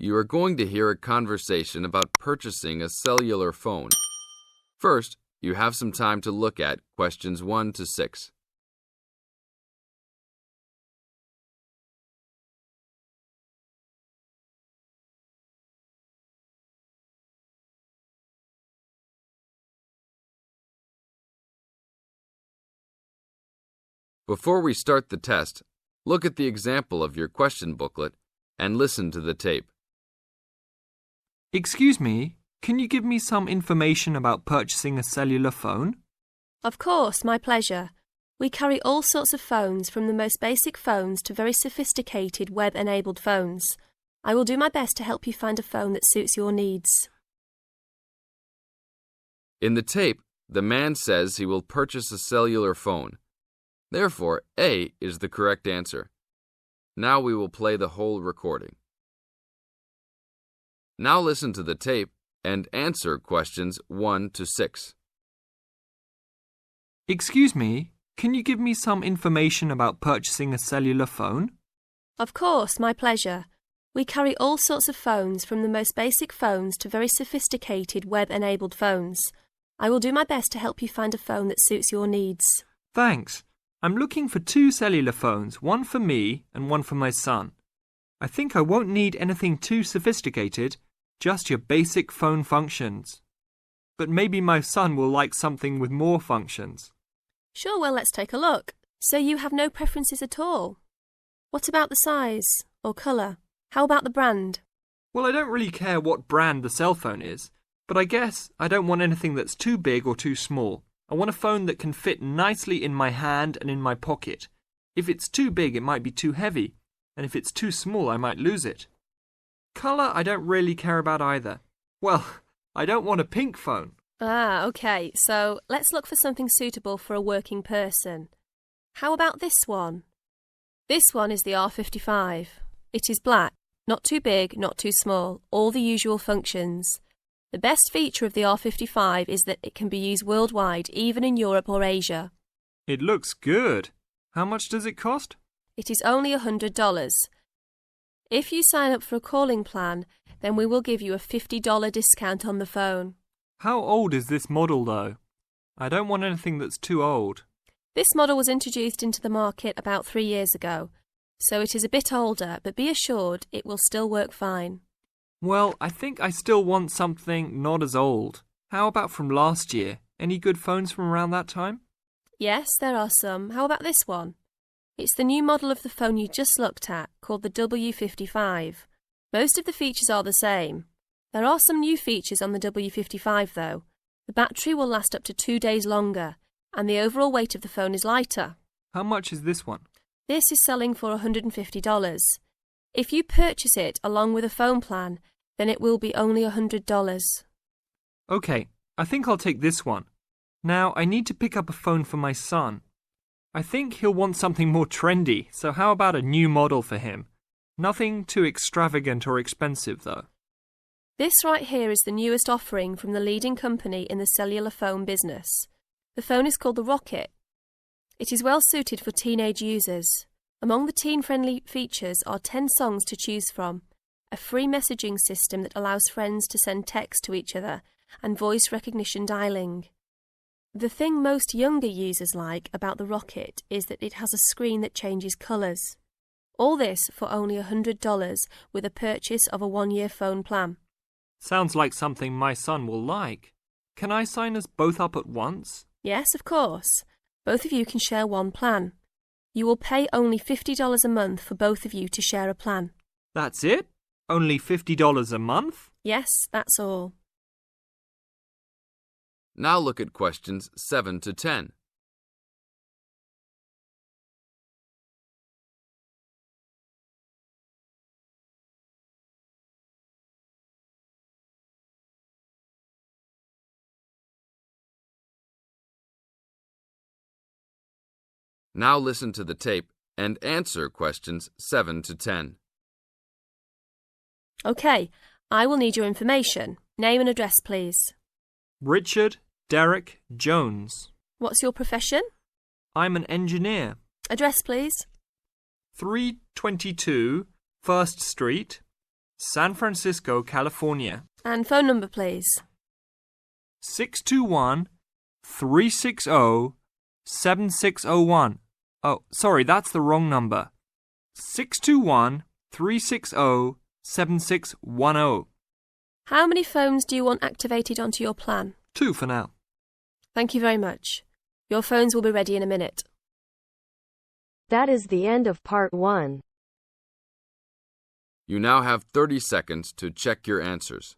You are going to hear a conversation about purchasing a cellular phone. First, you have some time to look at questions 1 to 6. Before we start the test, look at the example of your question booklet and listen to the tape. Excuse me, can you give me some information about purchasing a cellular phone? Of course, my pleasure. We carry all sorts of phones, from the most basic phones to very sophisticated web-enabled phones. I will do my best to help you find a phone that suits your needs. In the tape, the man says he will purchase a cellular phone. Therefore, A is the correct answer. Now we will play the whole recording. Now listen to the tape and answer questions 1 to 6. Excuse me, can you give me some information about purchasing a cellular phone? Of course, my pleasure. We carry all sorts of phones, from the most basic phones to very sophisticated web-enabled phones. I will do my best to help you find a phone that suits your needs. Thanks. I'm looking for 2 cellular phones, one for me and one for my son. I think I won't need anything too sophisticated, just your basic phone functions. But maybe my son will like something with more functions. Sure, well, let's take a look. So you have no preferences at all? What about the size or colour? How about the brand? Well, I don't really care what brand the cell phone is, but I guess I don't want anything that's too big or too small. I want a phone that can fit nicely in my hand and in my pocket. If it's too big, it might be too heavy, and if it's too small, I might lose it. Colour, I don't really care about either. Well, I don't want a pink phone. Ah, OK. So let's look for something suitable for a working person. How about this one? This one is the R55. It is black, not too big, not too small, all the usual functions. The best feature of the R55 is that it can be used worldwide, even in Europe or Asia. It looks good. How much does it cost? It is only $100. If you sign up for a calling plan, then we will give you a $50 discount on the phone. How old is this model, though? I don't want anything that's too old. This model was introduced into the market about 3 years ago, so it is a bit older, but be assured it will still work fine. Well, I think I still want something not as old. How about from last year? Any good phones from around that time? Yes, there are some. How about this one? It's the new model of the phone you just looked at, called the W55. Most of the features are the same. There are some new features on the W55 though. The battery will last up to 2 days longer, and the overall weight of the phone is lighter. How much is this one? This is selling for $150. If you purchase it along with a phone plan, then it will be only $100. OK, I think I'll take this one. Now, I need to pick up a phone for my son. I think he'll want something more trendy, so how about a new model for him? Nothing too extravagant or expensive, though. This right here is the newest offering from the leading company in the cellular phone business. The phone is called the Rocket. It is well suited for teenage users. Among the teen-friendly features are 10 songs to choose from, a free messaging system that allows friends to send text to each other, and voice recognition dialing. The thing most younger users like about the Rocket is that it has a screen that changes colours. All this for only $100 with a purchase of a 1-year phone plan. Sounds like something my son will like. Can I sign us both up at once? Yes, of course. Both of you can share one plan. You will pay only $50 a month for both of you to share a plan. That's it? Only $50 a month? Yes, that's all. Now look at questions 7 to 10. Now listen to the tape and answer questions 7 to 10. OK, I will need your information. Name and address, please. Richard Derek Jones. What's your profession? I'm an engineer. Address, please. 322 First Street, San Francisco, California. And phone number, please. 621-360-7601. Oh, sorry, that's the wrong number. 621-360-7610. How many phones do you want activated onto your plan? 2 for now. Thank you very much. Your phones will be ready in a minute. That is the end of part 1. You now have 30 seconds to check your answers.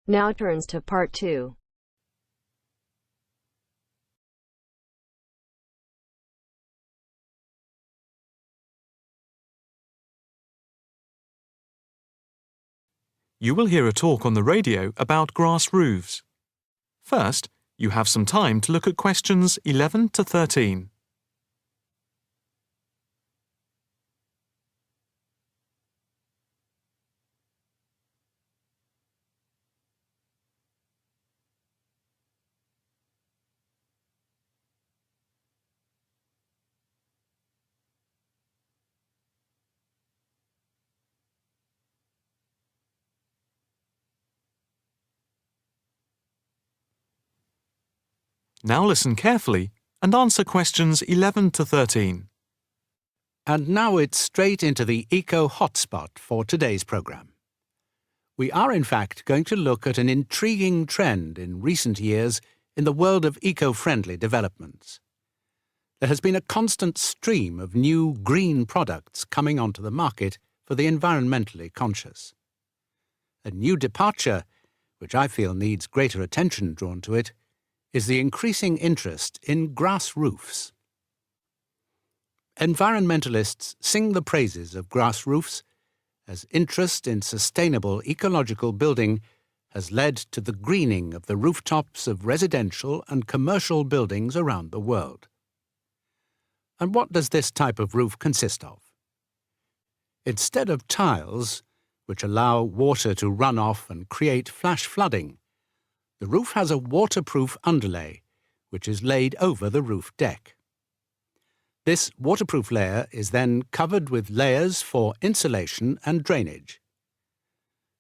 Now turns to part 2. You will hear a talk on the radio about grass roofs. First, you have some time to look at questions 11 to 13. Now listen carefully and answer questions 11 to 13. And now it's straight into the Eco Hotspot for today's programme. We are in fact going to look at an intriguing trend in recent years in the world of eco-friendly developments. There has been a constant stream of new green products coming onto the market for the environmentally conscious. A new departure, which I feel needs greater attention drawn to it, is the increasing interest in grass roofs. Environmentalists sing the praises of grass roofs as interest in sustainable ecological building has led to the greening of the rooftops of residential and commercial buildings around the world. And what does this type of roof consist of? Instead of tiles, which allow water to run off and create flash flooding, the roof has a waterproof underlay, which is laid over the roof deck. This waterproof layer is then covered with layers for insulation and drainage.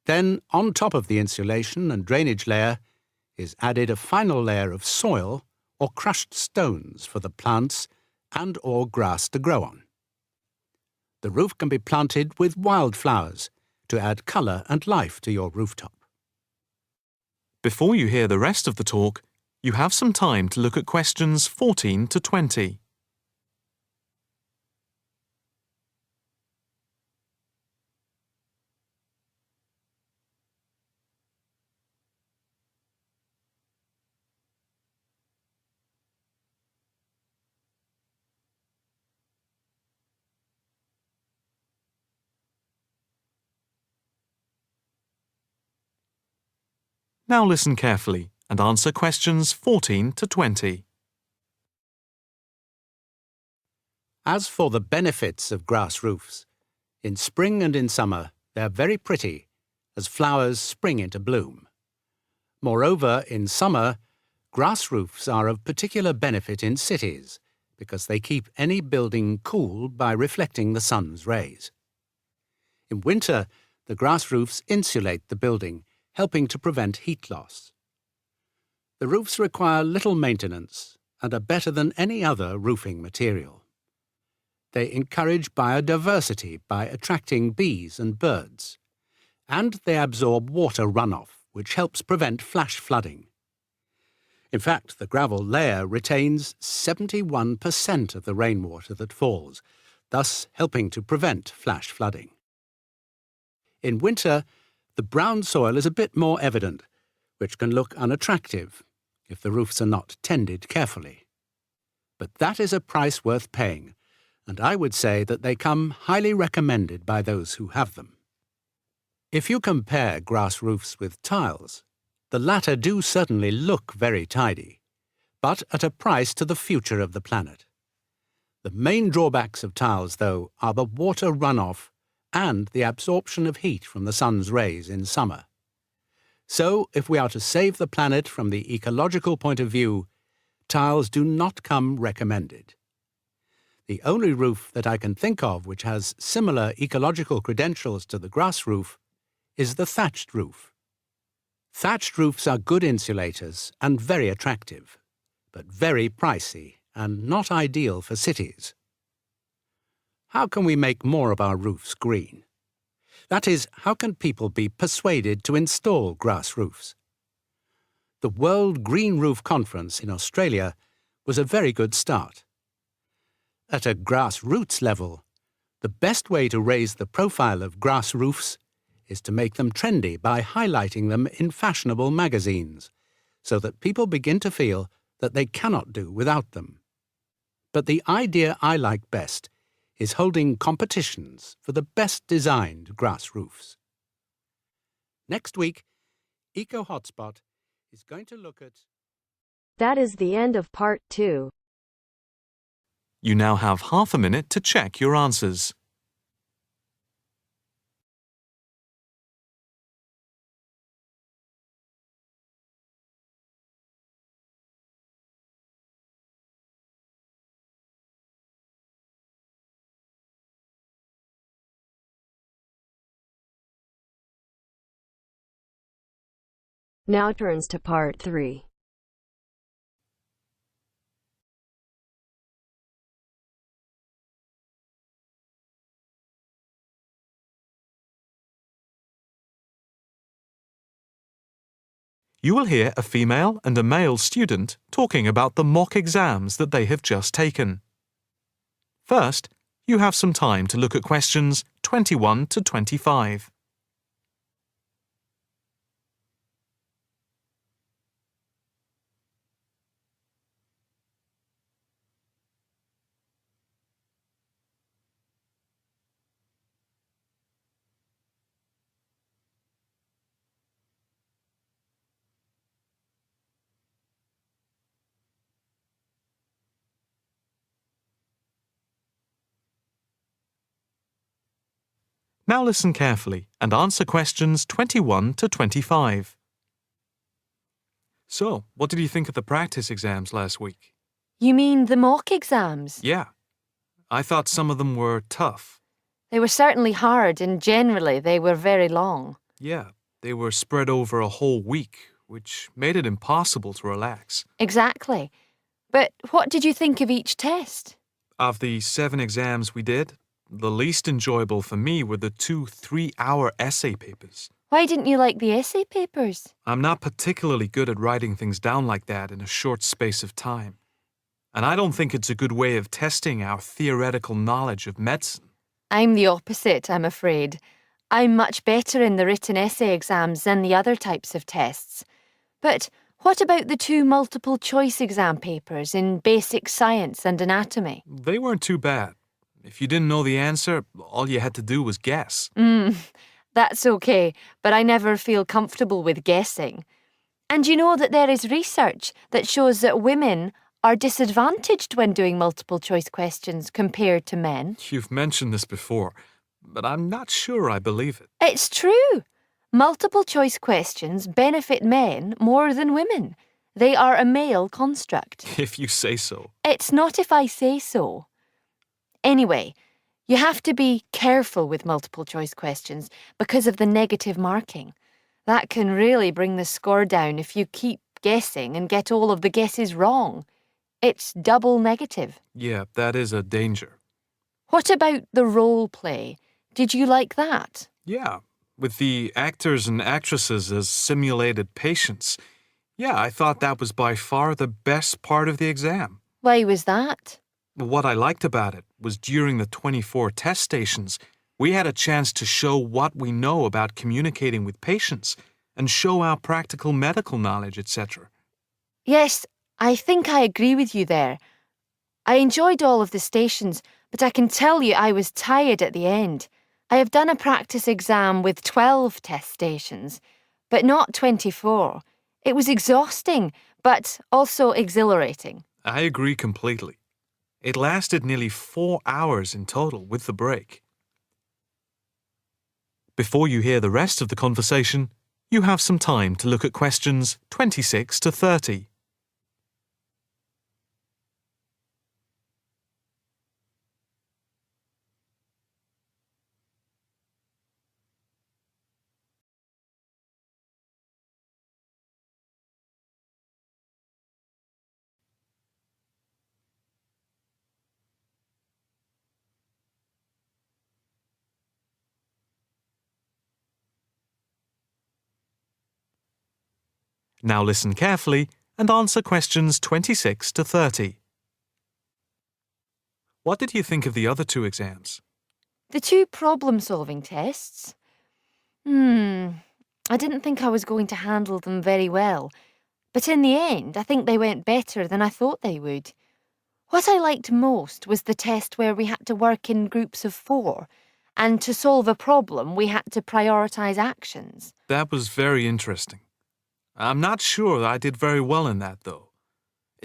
Then, on top of the insulation and drainage layer, is added a final layer of soil or crushed stones for the plants and/or grass to grow on. The roof can be planted with wildflowers to add colour and life to your rooftop. Before you hear the rest of the talk, you have some time to look at questions 14 to 20. Now listen carefully and answer questions 14 to 20. As for the benefits of grass roofs, in spring and in summer they're very pretty as flowers spring into bloom. Moreover, in summer, grass roofs are of particular benefit in cities because they keep any building cool by reflecting the sun's rays. In winter, the grass roofs insulate the building, helping to prevent heat loss. The roofs require little maintenance and are better than any other roofing material. They encourage biodiversity by attracting bees and birds, and they absorb water runoff, which helps prevent flash flooding. In fact, the gravel layer retains 71% of the rainwater that falls, thus helping to prevent flash flooding. In winter, the brown soil is a bit more evident, which can look unattractive if the roofs are not tended carefully. But that is a price worth paying, and I would say that they come highly recommended by those who have them. If you compare grass roofs with tiles, the latter do certainly look very tidy, but at a price to the future of the planet. The main drawbacks of tiles, though, are the water runoff and the absorption of heat from the sun's rays in summer. So, if we are to save the planet from the ecological point of view, tiles do not come recommended. The only roof that I can think of which has similar ecological credentials to the grass roof is the thatched roof. Thatched roofs are good insulators and very attractive, but very pricey and not ideal for cities. How can we make more of our roofs green? That is, how can people be persuaded to install grass roofs? The World Green Roof Conference in Australia was a very good start. At a grassroots level, the best way to raise the profile of grass roofs is to make them trendy by highlighting them in fashionable magazines, so that people begin to feel that they cannot do without them. But the idea I like best is holding competitions for the best designed grass roofs. Next week, Eco Hotspot is going to look at... That is the end of part 2. You now have half a minute to check your answers. Now turns to part 3. You will hear a female and a male student talking about the mock exams that they have just taken. First, you have some time to look at questions 21 to 25. Now listen carefully and answer questions 21 to 25. So, what did you think of the practice exams last week? You mean the mock exams? Yeah. I thought some of them were tough. They were certainly hard and generally they were very long. Yeah, they were spread over a whole week, which made it impossible to relax. Exactly. But what did you think of each test? Of the 7 exams we did, the least enjoyable for me were the 2 3-hour essay papers. Why didn't you like the essay papers? I'm not particularly good at writing things down like that in a short space of time. And I don't think it's a good way of testing our theoretical knowledge of medicine. I'm the opposite, I'm afraid. I'm much better in the written essay exams than the other types of tests. But what about the 2 multiple choice exam papers in basic science and anatomy? They weren't too bad. If you didn't know the answer, all you had to do was guess. That's okay, but I never feel comfortable with guessing. And you know that there is research that shows that women are disadvantaged when doing multiple choice questions compared to men. You've mentioned this before, but I'm not sure I believe it. It's true. Multiple choice questions benefit men more than women. They are a male construct. If you say so. It's not if I say so. Anyway, you have to be careful with multiple choice questions because of the negative marking. That can really bring the score down if you keep guessing and get all of the guesses wrong. It's double negative. Yeah, that is a danger. What about the role play? Did you like that? Yeah, with the actors and actresses as simulated patients. Yeah, I thought that was by far the best part of the exam. Why was that? What I liked about it was during the 24 test stations, we had a chance to show what we know about communicating with patients and show our practical medical knowledge, etc. Yes, I think I agree with you there. I enjoyed all of the stations, but I can tell you I was tired at the end. I have done a practice exam with 12 test stations, but not 24. It was exhausting, but also exhilarating. I agree completely. It lasted nearly 4 hours in total with the break. Before you hear the rest of the conversation, you have some time to look at questions 26 to 30. Now listen carefully and answer questions 26 to 30. What did you think of the other two exams? The two problem-solving tests? I didn't think I was going to handle them very well. But in the end, I think they went better than I thought they would. What I liked most was the test where we had to work in groups of 4, and to solve a problem, we had to prioritise actions. That was very interesting. I'm not sure I did very well in that, though.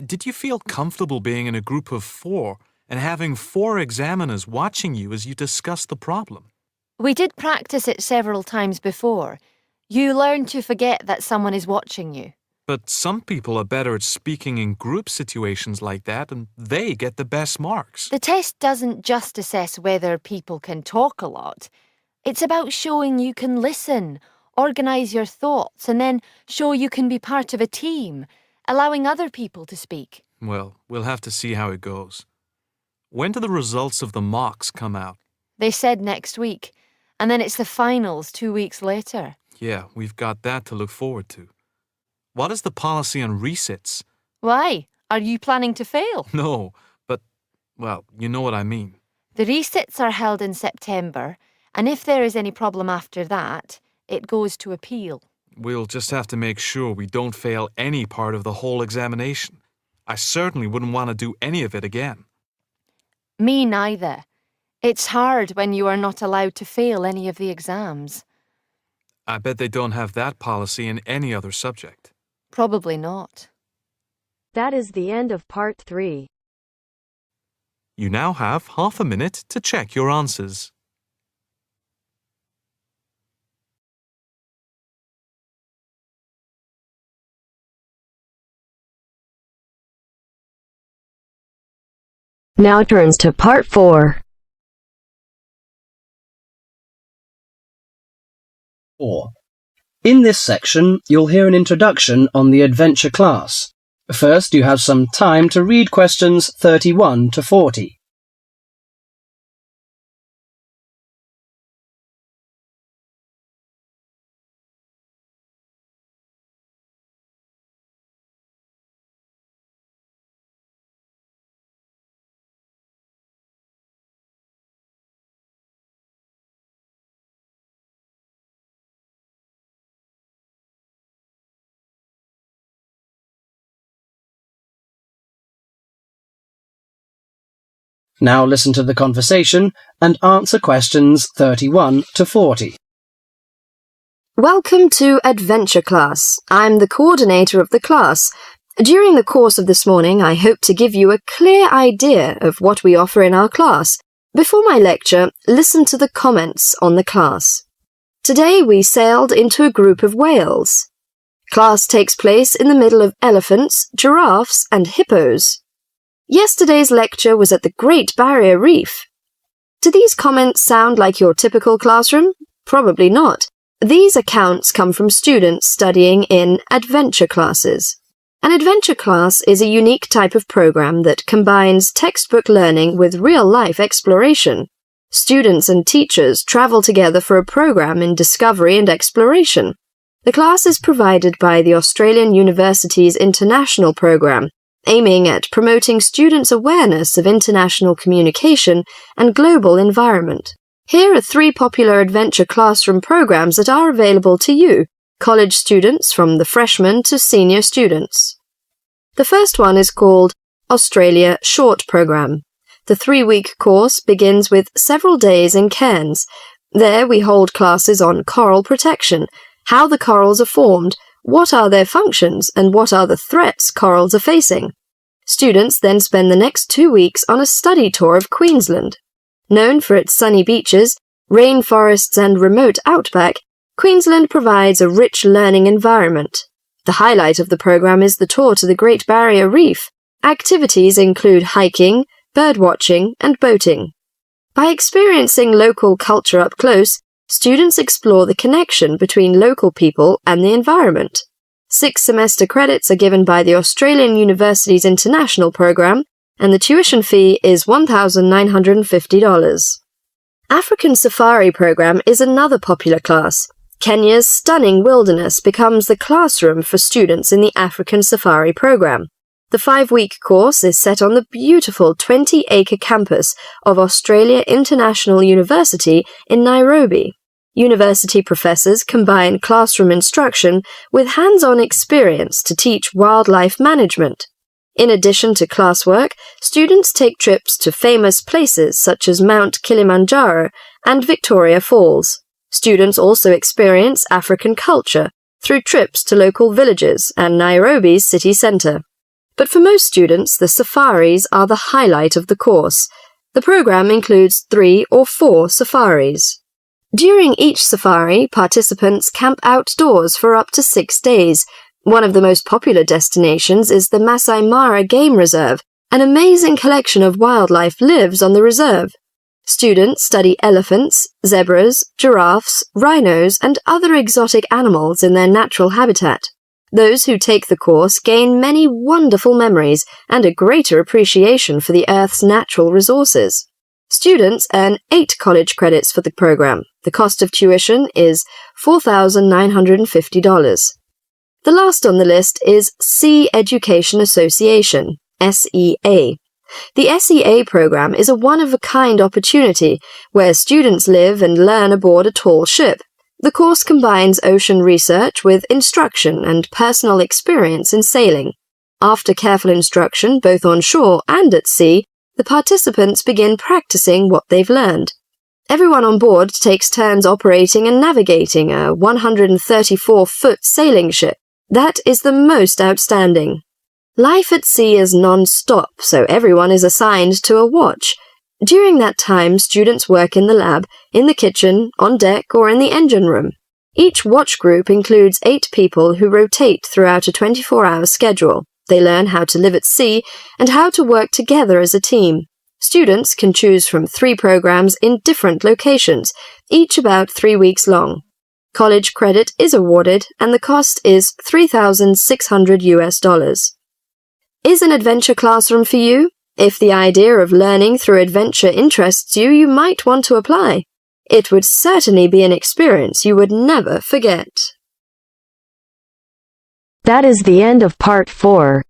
Did you feel comfortable being in a group of 4 and having 4 examiners watching you as you discussed the problem? We did practice it several times before. You learn to forget that someone is watching you. But some people are better at speaking in group situations like that, and they get the best marks. The test doesn't just assess whether people can talk a lot. It's about showing you can listen, organise your thoughts, and then show you can be part of a team, allowing other people to speak. Well, we'll have to see how it goes. When do the results of the mocks come out? They said next week, and then it's the finals 2 weeks later. Yeah, we've got that to look forward to. What is the policy on resits? Why? Are you planning to fail? No, but, well, you know what I mean. The resits are held in September, and if there is any problem after that, it goes to appeal. We'll just have to make sure we don't fail any part of the whole examination. I certainly wouldn't want to do any of it again. Me neither. It's hard when you are not allowed to fail any of the exams. I bet they don't have that policy in any other subject. Probably not. That is the end of part 3. You now have half a minute to check your answers. Now turns to part 4. 4. In this section, you'll hear an introduction on the adventure class. First, you have some time to read questions 31 to 40. Now listen to the conversation and answer questions 31 to 40. Welcome to Adventure Class. I'm the coordinator of the class. During the course of this morning, I hope to give you a clear idea of what we offer in our class. Before my lecture, listen to the comments on the class. Today we sailed into a group of whales. Class takes place in the middle of elephants, giraffes, and hippos. Yesterday's lecture was at the Great Barrier Reef. Do these comments sound like your typical classroom? Probably not. These accounts come from students studying in adventure classes. An adventure class is a unique type of program that combines textbook learning with real-life exploration. Students and teachers travel together for a program in discovery and exploration. The class is provided by the Australian University's International Program, aiming at promoting students' awareness of international communication and global environment. Here are 3 popular adventure classroom programs that are available to you, college students from the freshman to senior students. The first one is called Australia Short Program. The 3-week course begins with several days in Cairns. There we hold classes on coral protection, how the corals are formed, what are their functions, and what are the threats corals are facing. Students then spend the next 2 weeks on a study tour of Queensland. Known for its sunny beaches, rainforests and remote outback, Queensland provides a rich learning environment. The highlight of the program is the tour to the Great Barrier Reef. Activities include hiking, birdwatching, and boating. By experiencing local culture up close, students explore the connection between local people and the environment. 6 semester credits are given by the Australian University's International Program, and the tuition fee is $1,950. African Safari Program is another popular class. Kenya's stunning wilderness becomes the classroom for students in the African Safari Program. The 5-week course is set on the beautiful 20-acre campus of Australia International University in Nairobi. University professors combine classroom instruction with hands-on experience to teach wildlife management. In addition to classwork, students take trips to famous places such as Mount Kilimanjaro and Victoria Falls. Students also experience African culture through trips to local villages and Nairobi's city centre. But for most students, the safaris are the highlight of the course. The program includes 3 or 4 safaris. During each safari, participants camp outdoors for up to 6 days. One of the most popular destinations is the Masai Mara Game Reserve. An amazing collection of wildlife lives on the reserve. Students study elephants, zebras, giraffes, rhinos, and other exotic animals in their natural habitat. Those who take the course gain many wonderful memories and a greater appreciation for the Earth's natural resources. Students earn 8 college credits for the program. The cost of tuition is $4,950. The last on the list is Sea Education Association, SEA. The SEA program is a one-of-a-kind opportunity where students live and learn aboard a tall ship. The course combines ocean research with instruction and personal experience in sailing. After careful instruction, both on shore and at sea, the participants begin practicing what they've learned. Everyone on board takes turns operating and navigating a 134-foot sailing ship. That is the most outstanding. Life at sea is non-stop, so everyone is assigned to a watch. During that time, students work in the lab, in the kitchen, on deck, or in the engine room. Each watch group includes 8 people who rotate throughout a 24-hour schedule. They learn how to live at sea and how to work together as a team. Students can choose from 3 programs in different locations, each about 3 weeks long. College credit is awarded, and the cost is $3,600. Is an adventure classroom for you? If the idea of learning through adventure interests you, you might want to apply. It would certainly be an experience you would never forget. That is the end of part 4.